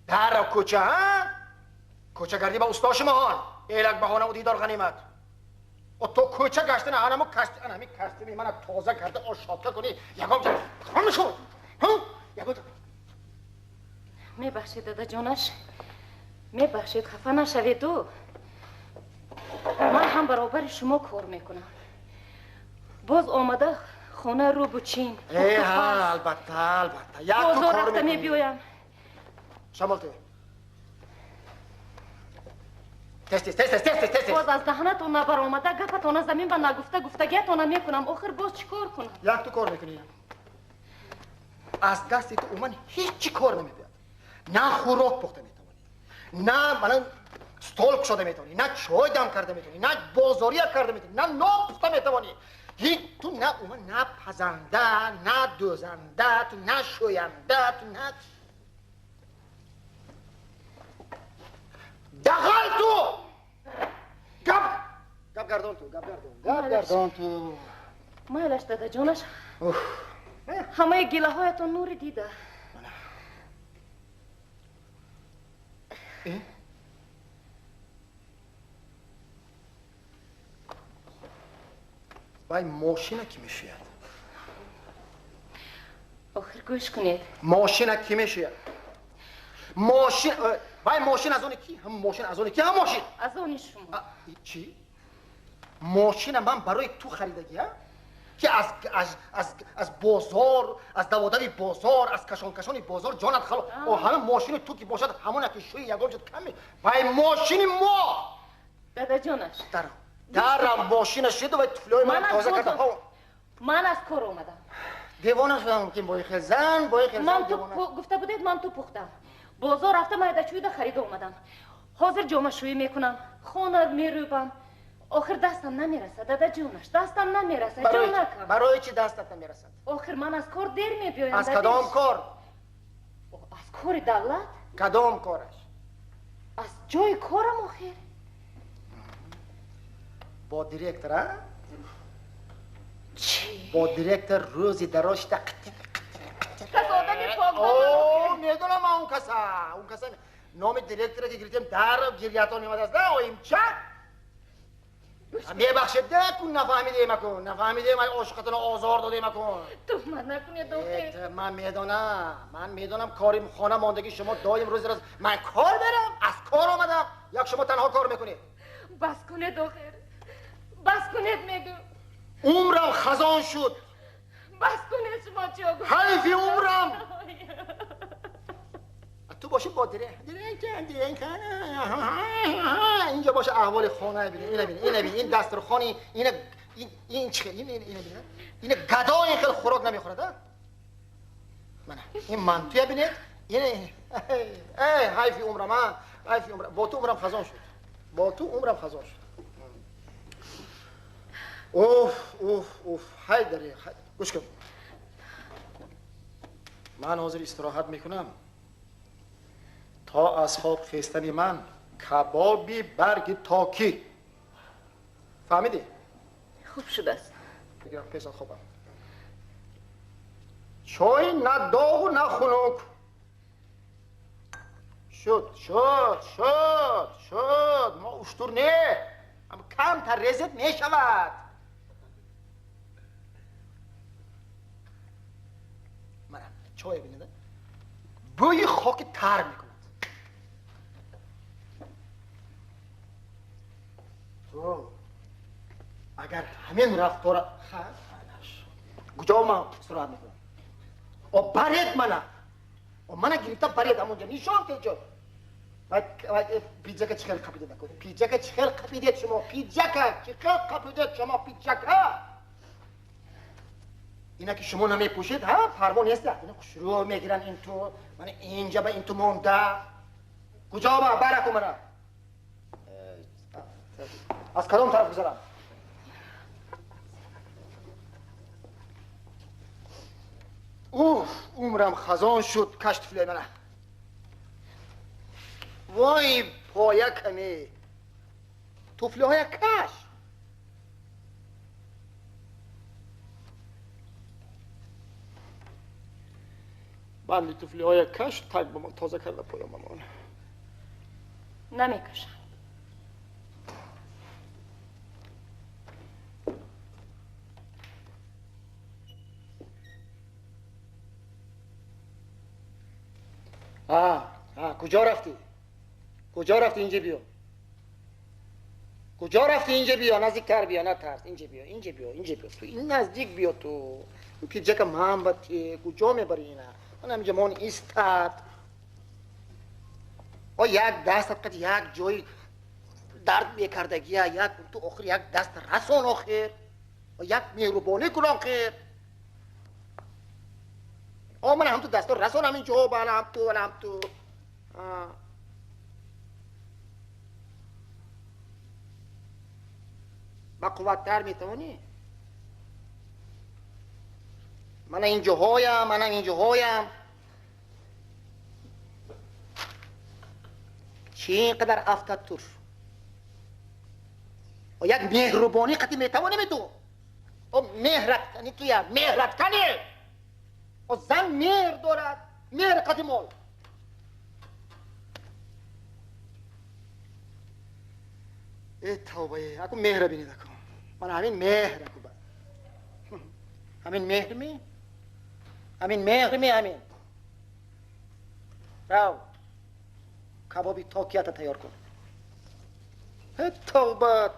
در کوچه ها کوچه گردی با استاش مهان ایلک بهانه و دیدار غنیمت و تو کوچه گشتن هنمو کشتی من تازه کرده آشادکه کنی یکم جا خانم شد یکم جا میبخشید دادا جانش میبخشید خفه نشوید تو من هم برابر شما کار میکنم باز آمده خانه رو بچین البته یک تو بازار کار رفته میکنی میبیایم شمال تست باز از دهنتون نبر آمده گفتون زمین به نگفته گفتگیتون میکنم آخر باز چیکار کنم یک تو کار میکنی از دستی تو اومن هیچی کار نمیبیاد نه خوراک پخته میتونی نه من ستول کشاده میتونی نه چای دم کرده میتونی نه بازاری کرده میتونی نه نام پخته میتونی هیچ تو نه اومن نه پزنده نه دوزنده تو نه شوینده تو نه دخل تو گب گردان تو مالش دادا جانش همه گله هایتون نوری دیده وای ماشینه کی میشید آخر گوش کنید ماشینه کی میشید ماشین وای ماشین از اون کی هم ماشین از اون کی هم ماشین از اون شما چی ماشین من برای تو خریدگی که از بازار از دوادوی بازار از کشانی بازار جانت خلا و همه ماشین تو کی باشد همون که شوی یگام جد کمی وای ماشین ما دادا جانش در ماشین شد و طفلای من تازه کرده من از کار اومدم دیوانه شدم که بای خزن من تو گفته بودید من تو پختم بازار رفتم مایده چویده خرید اومدم حاضر جامعه شویی میکنم خانه میروبم آخر دستم نمیرسد دادا جونش دستم نمیرسد برای چی دستت نمیرسد آخر من از کار دیر میبیایم از کدام کار از کار دولت کدام کارش از جای کارم آخر با دیرکتر چی با دیرکتر روزی دراش کس آدمی پاک میدونم اون کسا نام دیرکتر که گریتیم در گریتان نیمد است نه اویم چه میبخشید ده کن نفهمیده من عاشقتون آزار داده مکن تو من نکنی دختر من میدونم کاری خانه ماندگی شما دایم روز من کار برم از کار آمدم یک شما تنها کار میکنید بس کنید دختر بس کنید میگو عمرم خزان شد بس کنید شما چی آگو حیفی عمرم تو باشی با دیره اینجا باشه احوال خانه بینه این دسترخوانی این چه این گدا این خیلی خوراک نمیخوره این منطویه بینید این حیفی عمرم با تو عمرم خزان شد اوف های داره گوش کن من حاضر استراحت میکنم تا از خواب خیستنی من کبابی برگ تاکی فهمیدی؟ خوب شده است بگیرم پیسان خوبم چای نه داغ و نه خنک شد ما اشتور نه اما کم تا رزت میشود منم چای بینیده بوی خاک تر میکند تو اگر همین رفتار کجا من استراحت میکنم و برید منه گرفته برید همونجا نیشان که جا پیجه که چخیل قپیده نکنه پیجه که چخیل قپیده شما اینا که شما نمیپوشید ها فرمان نیست اینا شروع میگیرن این تو من اینجا به این تو مونده کجا با برکو منه از کدام طرف گذارم عمرم خزان شد کشت فیلای منه وای پایه کنی توفله های کش بندی توفلی های کش تک با من تازه کرده پایم مامان. نمیکشم. کجا رفتی؟ کجا رفتی؟ اینجا بیا. کجا رفتی؟ اینجا بیا. نزدیکتر بیا، نه ترس. اینجا بیا، اینجا بیا، اینجا بیا. تو این نزدیک بیا تو. این پیجک محبتیه. کجا میبری اینا؟ من همینجا مان ایستاد. و یک دست قد یک جای درد میکردگی یک تو آخر یک دست رسان آخر و یک مهربانی کن آخر. من هم تو دست رسان همینجا هم تو با قوت تر میتوانی؟ من اینجا هایم چی اینقدر افتاد تور و یک مهربانی قدی میتوانی میتو و مهرت کنی توی مهرت کنی و زن مهر دارد مهر قدی مال ای توبه اکو مهر بینید اکو من همین مهر اکو با همین مهر می همین راو کبابی تاکیت تیار کن توبه